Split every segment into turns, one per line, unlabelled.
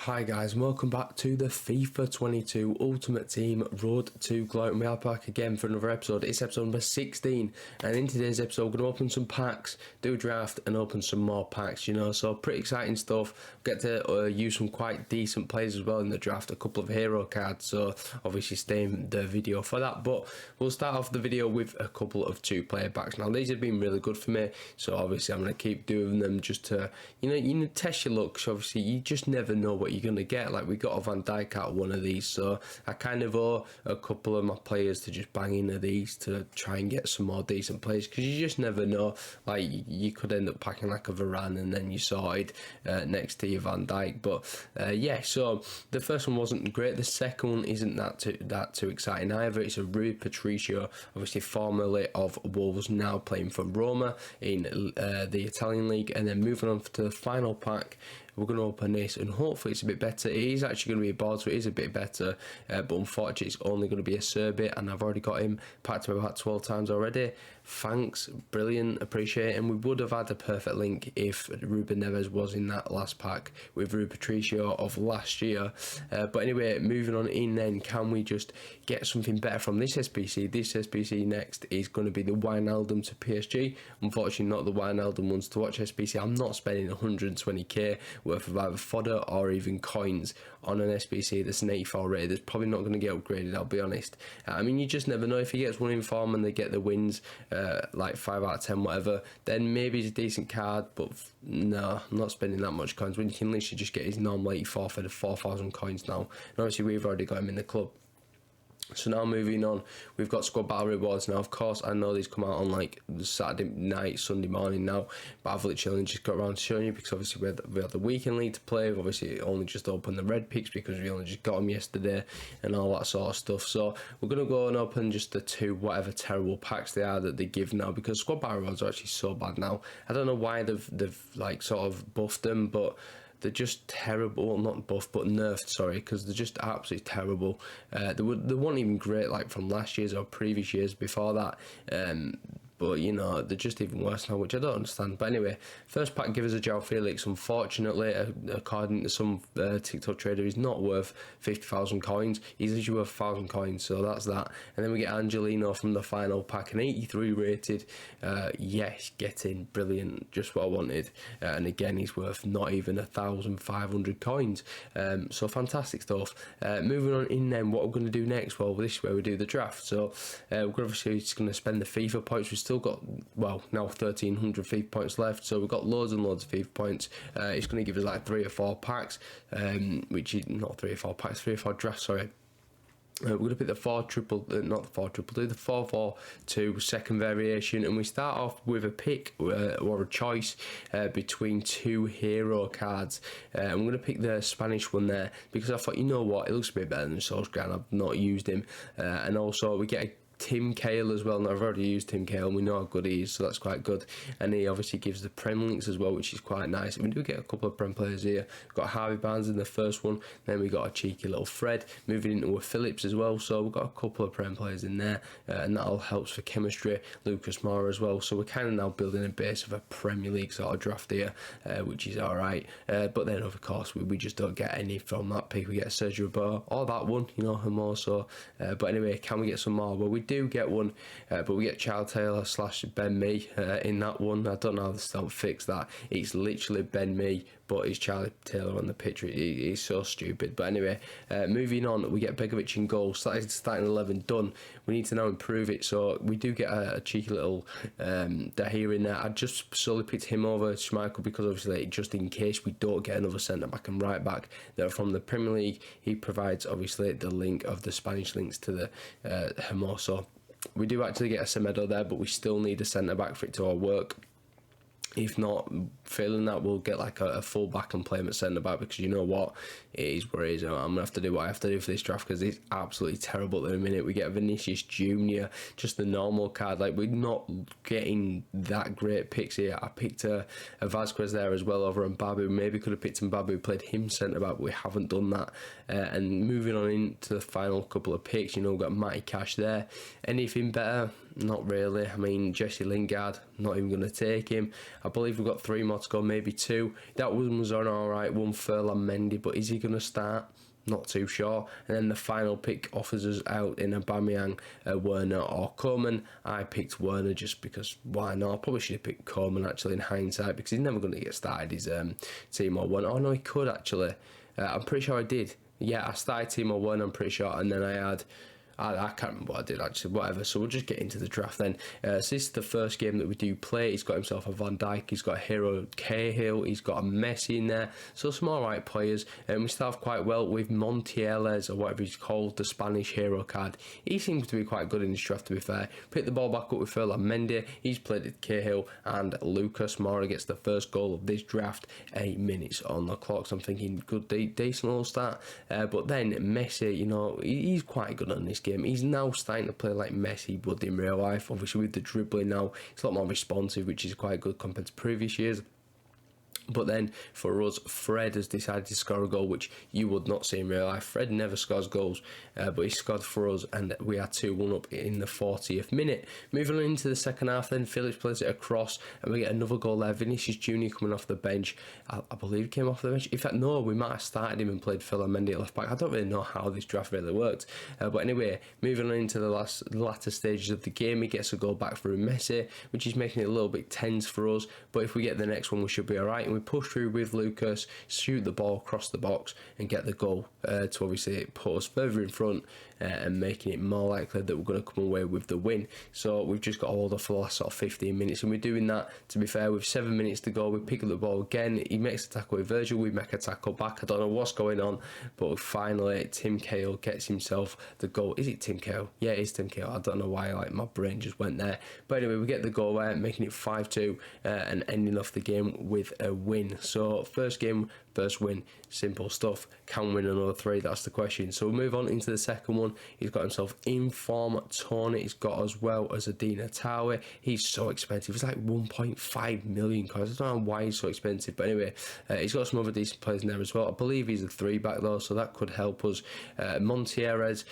Hi guys, welcome back to the FIFA 22 Ultimate Team Road to Glory. And we are back again for another episode. It's episode number 16, and in today's episode we're going to open some packs, do a draft and open some more packs, so pretty exciting stuff. Get to use some quite decent players as well in the draft, a couple of hero cards, so obviously stay in the video for that. But we'll start off the video with a couple of 2-player packs. Now these have been really good for me, so obviously I'm going to keep doing them just to test your luck. So obviously you just never know what you're going to get. Like we got a Van Dijk out of one of these, so I kind of owe a couple of my players to just bang into these to try and get some more decent players, because you just never know. Like you could end up packing like a Varane and then you sorted next to your Van Dijk. But yeah, so the first one wasn't great. The second one isn't that too exciting either. It's a Rui Patricio, obviously formerly of Wolves, now playing for Roma in the Italian league. And then moving on to the final pack, we're going to open this and hopefully it's a bit better. It is actually going to be a board, so it is a bit better, but unfortunately it's only going to be a Serbia, and I've already got him packed him about 12 times already. Thanks, brilliant, appreciate it. And we would have had a perfect link if Ruben Neves was in that last pack with Rui Patricio of last year. But anyway, moving on in then, can we just get something better from this SBC? This SBC next is going to be the Wijnaldum to PSG. Unfortunately not the Wijnaldum ones to watch SBC. I'm not spending 120k worth of either fodder or even coins on an SBC that's an 84 rated. That's probably not going to get upgraded, I'll be honest. I mean, you just never know. If he gets one in form and they get the wins, like 5 out of 10 whatever, then maybe it's a decent card. But no, I'm not spending that much coins when you can literally just get his normal 84 for the 4,000 coins now. And obviously we've already got him in the club. So now moving on, we've got squad battle rewards. Now of course I know these come out on like Saturday night, Sunday morning now, but I've literally only just got around to showing you because obviously we had the weekend league to play. We've obviously only just opened the red picks because we only just got them yesterday and all that sort of stuff. So we're going to go and open just the 2 whatever terrible packs they are that they give now, because squad battle rewards are actually so bad now. I don't know why they've like sort of buffed them, but they're just terrible. Well, not buffed, but nerfed, sorry, because they're just absolutely terrible. They weren't even great like from last year's or previous years before that. But they're just even worse now, which I don't understand. But anyway, first pack, give us a João Felix. Unfortunately, according to some TikTok trader, he's not worth 50,000 coins. He's actually worth 1,000 coins, so that's that. And then we get Angelino from the final pack, an 83 rated. Yes, get in, brilliant, just what I wanted. And again, he's worth not even 1,500 coins. So fantastic stuff. Moving on in then, what we're going to do next? Well, this is where we do the draft. So we're obviously just going to spend the FIFA points. We've still got, well, now 1,300 FIFA points left, so we've got loads and loads of FIFA points. It's going to give us like 3 or 4 packs, which is not 3 or 4 packs, 3 or 4 drafts, sorry. We're going to pick the 4-4-2 second variation, and we start off with a pick or a choice between 2 hero cards. I'm going to pick the Spanish one there because I thought, you know what, it looks a bit better than Solskjaer, and I've not used him. And also we get a Tim Cahil as well. Now I've already used Tim Cahil and we know how good he is, so that's quite good. And he obviously gives the Prem links as well, which is quite nice. And we do get a couple of Prem players here. We've got Harvey Barnes in the first one, then we got a cheeky little Fred moving into a Phillips as well, so we've got a couple of Prem players in there, and that all helps for chemistry. Lucas Moura as well, so we're kind of now building a base of a Premier League sort of draft here, which is alright. But then of course we just don't get any from that pick. We get Sergio Roberto or that one, Hermoso. So but anyway, can we get some more? Well, we do get one, but we get Charles Taylor / Ben Mee in that one. I don't know how they don't fix that. It's literally Ben Mee, but it's Charlie Taylor on the pitch. He's so stupid. But anyway, moving on, we get Begovic in goal. Starting 11 done. We need to now improve it. So we do get a cheeky little Cahil in there. I just solely picked him over Schmeichel because obviously just in case we don't get another centre back and right back that are from the Premier League, he provides obviously the link of the Spanish links to the Hermoso. We do actually get a Semedo there, but we still need a centre back for it to all work. If not, failing that, we'll get like a full back and play him at centre back, because you know what, it is what it is. I'm going to have to do what I have to do for this draft because it's absolutely terrible at the minute. We get Vinicius Junior, just the normal card. Like, we're not getting that great picks here. I picked a Vasquez there as well over Mbabu. Maybe could have picked Mbabu, played him centre back, but we haven't done that. And moving on into the final couple of picks, we've got Matty Cash there. Anything better? Not really. I mean, Jesse Lingard, not even going to take him. I believe we've got 3 more more to go, maybe 2. That one was on alright, one Furlan Mendy, but is he going to start? Not too sure. And then the final pick offers us out in Aubameyang, Werner or Coleman. I picked Werner just because why not? I probably should have picked Coleman actually in hindsight, because he's never going to get started his Timo Werner. Oh no, he could actually. I'm pretty sure I did. Yeah, I started Timo Werner, I'm pretty sure, and then I had... I can't remember what I did actually, whatever. So we'll just get into the draft then. So this is the first game that we do play. He's got himself a Van Dijk, he's got a hero Cahil, he's got a Messi in there. So some alright players. And we start off quite well with Montiel, or whatever he's called, the Spanish hero card. He seems to be quite good in this draft, to be fair. Pick the ball back up with Furlan Mendy. He's played with Cahil, and Lucas Moura gets the first goal of this draft. 8 minutes on the clock. So I'm thinking good, decent little start. But then Messi, you know, he's quite good on this game. He's now starting to play like Messi would in real life. Obviously with the dribbling now, he's a lot more responsive, which is quite good compared to previous years. But then for us, Fred has decided to score a goal, which you would not see in real life. Fred never scores goals, but he scored for us, and we are 2-1 up in the 40th minute. Moving on into the second half, then Phillips plays it across, and we get another goal there. Vinicius Junior coming off the bench. I believe he came off the bench. In fact, no, we might have started him and played Furlan Mendy at left back. I don't really know how this draft really worked. But anyway, moving on into the latter stages of the game, he gets a goal back through Messi, which is making it a little bit tense for us. But if we get the next one, we should be alright. We push through with Lucas, shoot the ball across the box and get the goal to obviously put us further in front and making it more likely that we're going to come away with the win. So we've just got to hold off for the last sort of 15 minutes, and we're doing that, to be fair, with 7 minutes to go. We pick up the ball again, he makes a tackle with Virgil, we make a tackle back. I don't know what's going on, but finally Tim Cahil gets himself the goal. Is it Tim Cahil? Yeah, it is Tim Cahil. I don't know why my brain just went there, but anyway, we get the goal there, making it 5-2 and ending off the game with a win. So first game, first win, simple stuff. Can win another 3? That's the question. So we'll move on into the second one. He's got himself inform Tony. He's got as well as Adina Tawe. He's so expensive. He's like 1.5 million coins. I don't know why he's so expensive, but anyway, he's got some other decent players in there as well. I believe he's a 3-back though, so that could help us. Montieres,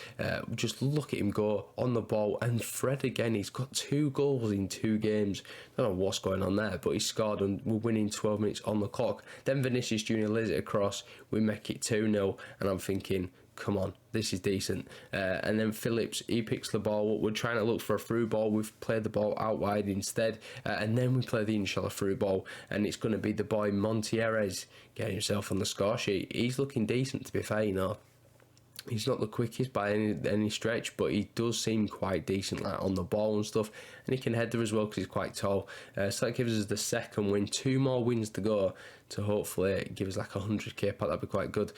just look at him go on the ball, and Fred again. He's got 2 goals in 2 games. I don't know what's going on there, but he scored, and we're winning 12 minutes on the clock. Then Vinicius Junior lays it across. We make it 2-0, and I'm thinking, come on, this is decent. And then Phillips, he picks the ball up. We're trying to look for a through ball. We've played the ball out wide instead. And then we play the inshallah through ball. And it's going to be the boy Montieres getting himself on the score sheet. He's looking decent, to be fair, you know. He's not the quickest by any stretch, but he does seem quite decent, like on the ball and stuff. And he can header as well because he's quite tall. So that gives us the second win. 2 more wins to go to hopefully give us like a 100k pack. That'd be quite good.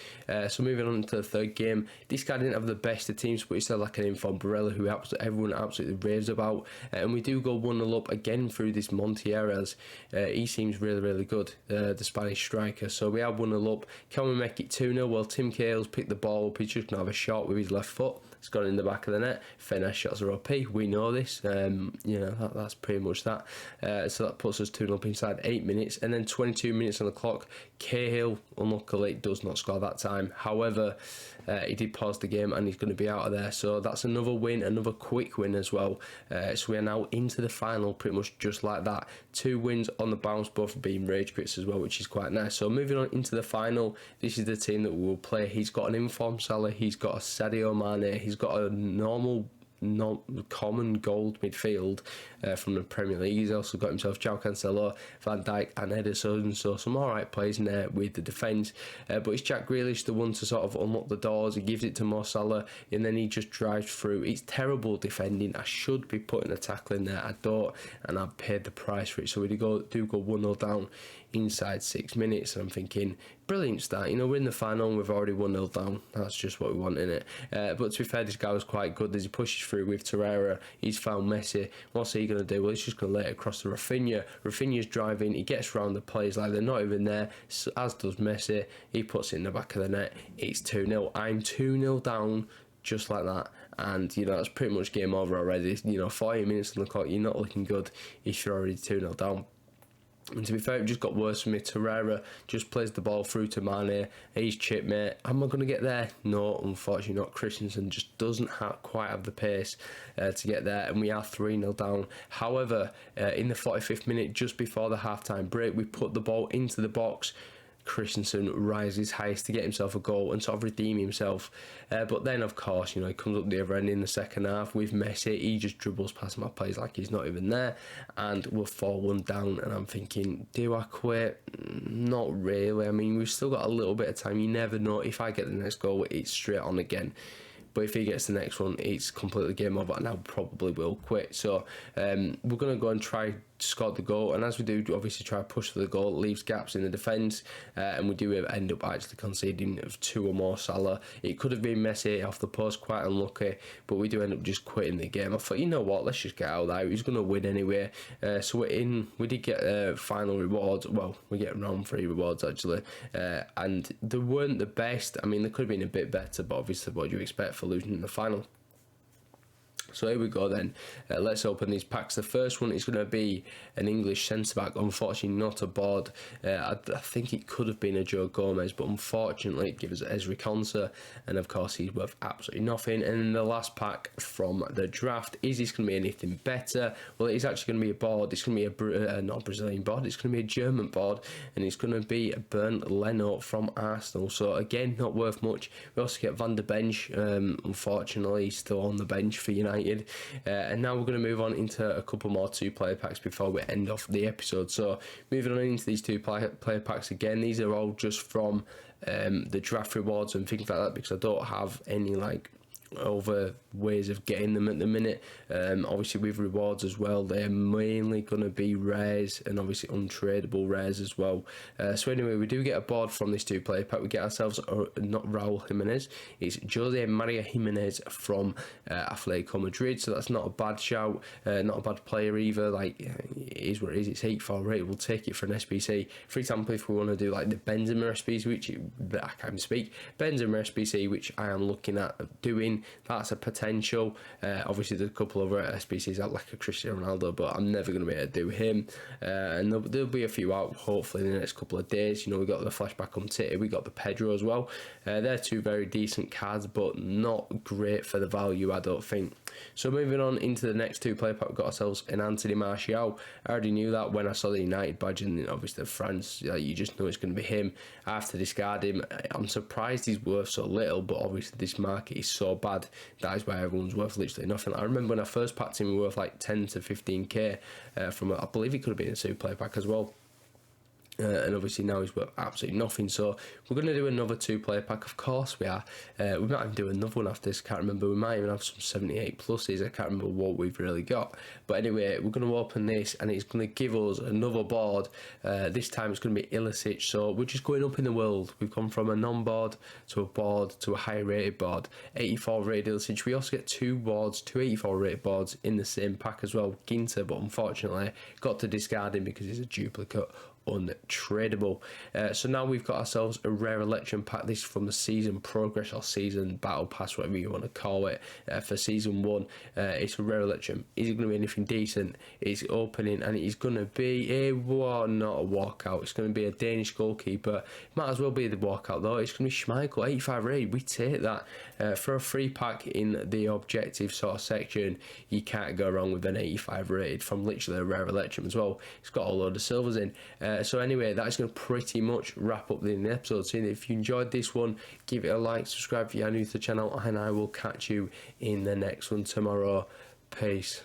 So moving on to the third game. This guy didn't have the best of teams, but he's still like an informed Barella who everyone absolutely raves about. And we do go 1-0 up again through this Montieres. He seems really, really good, the Spanish striker. So we have 1-0 up. Can we make it 2-0? Well, Tim Cahil's picked the ball up. He's just going to have a shot with his left foot. It's gone in the back of the net. Finesse shots are OP. We know this. You know, that's pretty much that. So that puts us 2-0 up inside 8 minutes. And then 22 minutes on the clock. Cahil, unluckily, does not score that time. However, he did pause the game and he's going to be out of there. So that's another win, another quick win as well. So we are now into the final pretty much just like that. 2 wins on the bounce, both being rage quits as well, which is quite nice. So moving on into the final, this is the team that we will play. He's got an informed Salah, he's got a Sadio Mane, he's got a normal common gold midfield from the Premier League. He's also got himself João Cancelo, Van Dijk and Ederson, so some alright players in there with the defence, but it's Jack Grealish, the one to sort of unlock the doors. He gives it to Mo Salah and then he just drives through. It's terrible defending. I should be putting a tackle in there, I don't, and I've paid the price for it. So we do go 1-0 down inside 6 minutes, and I'm thinking, brilliant start, you know, we're in the final and we've already 1-0 down. That's just what we want, innit? But to be fair, this guy was quite good as he pushes through with Torreira. He's found Messi. What's he going to do? Well, he's just going to lay it across to Rafinha. Rafinha's driving, he gets around the players like they're not even there, as does Messi. He puts it in the back of the net. It's 2-0. I'm 2-0 down just like that, and you know, that's pretty much game over already. You know, 40 minutes on the clock, you're not looking good if you're already 2-0 down. And to be fair, it just got worse for me. Torreira just plays the ball through to Mane. He's chipped, mate. Am I going to get there? No, unfortunately not. Christensen just doesn't quite have the pace to get there. And we are 3-0 down. However, in the 45th minute, just before the half-time break, we put the ball into the box. Christensen rises highest to get himself a goal and sort of redeem himself. But then, of course, you know, he comes up the other end in the second half with Messi. He just dribbles past my plays like he's not even there. And we're 4-1 down. And I'm thinking, do I quit? Not really. I mean, we've still got a little bit of time. You never know. If I get the next goal, it's straight on again. But if he gets the next one, it's completely game over, and I probably will quit. So we're going to go and try score the goal, and as we do, obviously try to push for the goal. It leaves gaps in the defence, and we do end up actually conceding of 2 or more Salah. It could have been Messi off the post, quite unlucky, but we do end up just quitting the game. I thought, you know what, let's just get out of there. He's going to win anyway. So we're in. We did get final rewards. Well, we get round 3 rewards actually, and they weren't the best. I mean, they could have been a bit better, but obviously, what do you expect for losing in the final? So here we go then. Let's open these packs. The first one is going to be an English centre-back. Unfortunately, not a board. I think it could have been a Joe Gomez, but unfortunately it gives us Ezri Konsa, and of course he's worth absolutely nothing. And then the last pack from the draft, is this going to be anything better? Well, it's actually going to be a board. It's going to be not a Brazilian board. It's going to be a German board, and it's going to be a Bernd Leno from Arsenal. So again, not worth much. We also get Van der Bench. Unfortunately, he's still on the bench for United. And now we're going to move on into a couple more 2-player packs before we end off the episode. So moving on into these 2-player packs again, these are all just from the draft rewards and things like that, because I don't have any like other ways of getting them at the minute. Obviously with rewards as well, they're mainly going to be rares and obviously untradeable rares as well. So anyway, we do get a board from this 2-player pack. We get ourselves not Raul Jimenez, it's Jose Maria Jimenez from Atletico Madrid. So that's not a bad shout, not a bad player either. Like, it is what it is. It's 84 rated. We'll take it for an SBC. For example, if we want to do like the Benzema SBC, which I can't speak, Benzema SBC, which I am looking at doing, that's a potential. Obviously there's a couple of other SBCs out like a Cristiano Ronaldo, but I'm never going to be able to do him. And there'll be a few out hopefully in the next couple of days. You know, we got the flashback on Twitter, we got the Pedro as well. They're 2 very decent cards, but not great for the value, I don't think. So moving on into the next 2-player pack, we've got ourselves an Anthony Martial. I already knew that when I saw the United badge, and obviously France, you just know it's going to be him. I have to discard him. I'm surprised he's worth so little, but obviously this market is so bad. That is why everyone's worth literally nothing. I remember when I first packed him, we were worth like 10 to 15k from, I believe it could have been a 2-player pack as well. And obviously now he's worth absolutely nothing. So we're going to do another 2-player pack. Of course we are. We might even do another one after this. Can't remember. We might even have some 78 pluses. I can't remember what we've really got. But anyway, we're going to open this, and it's going to give us another board. This time it's going to be Ilicic. So we're just going up in the world. We've gone from a non-board to a board to a higher rated board. 84 rated Ilicic. We also get 2 boards, 2 84 rated boards in the same pack as well. Ginter, but unfortunately got to discard him because he's a duplicate. Untradeable. So now we've got ourselves a rare election pack. This is from the season progress or season battle pass, whatever you want to call it, for season 1. It's a rare election. Is it going to be anything decent? It's opening, and it's going to be not a walkout. It's going to be a Danish goalkeeper. Might as well be the walkout though. It's going to be Schmeichel, 85 rated. We take that for a free pack in the objective sort of section. You can't go wrong with an 85 rated from literally a rare election as well. It's got a load of silvers in. So anyway, that's going to pretty much wrap up the episode. So if you enjoyed this one, give it a like, subscribe if you are new to the channel, and I will catch you in the next one tomorrow. Peace.